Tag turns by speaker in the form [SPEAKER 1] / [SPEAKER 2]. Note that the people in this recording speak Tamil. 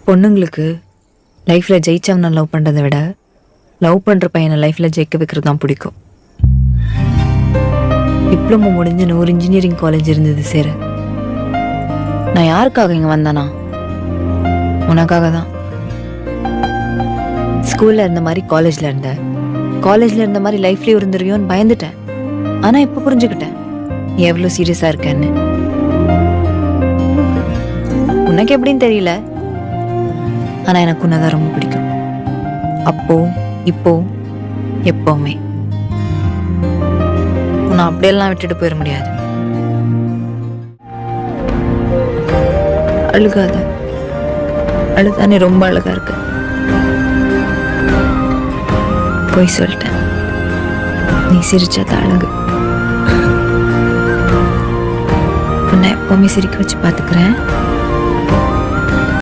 [SPEAKER 1] பொண்ணுங்களுக்கு லைஃப்பில் ஜெயிச்சவனை லவ் பண்ணுறதை விட லவ் பண்ணுற பையனை லைஃப்பில் ஜெயிக்க வைக்கிறது தான் பிடிக்கும். டிப்ளமோ முடிஞ்சு ஒரு இன்ஜினியரிங் காலேஜ் இருந்தது சேர. நான் யாருக்காக இங்கே வந்தேனா? உனக்காக தான். ஸ்கூலில் இருந்த மாதிரி காலேஜில் இருந்தேன், காலேஜில் இருந்த மாதிரி லைஃப்லேயும் இருந்துருவியோன்னு பயந்துட்டேன். ஆனால் இப்போ புரிஞ்சுக்கிட்டேன் நீ எவ்வளோ சீரியஸாக இருக்கேன்னு. உனக்கு எப்படின்னு தெரியல, ஆனால் எனக்கு உன்னதான் ரொம்ப பிடிக்கும். அப்போ இப்போ எப்போவுமே. நான் அப்படியெல்லாம் விட்டுட்டு போயிட முடியாது. அழுகாத, அழுதானே ரொம்ப அழகா இருக்கு. போய் சொல்லிட்டேன், நீ சிரிச்சத அழகு. உன்னை எப்பவுமே சிரிக்க வச்சு பாத்துக்கிறேன்.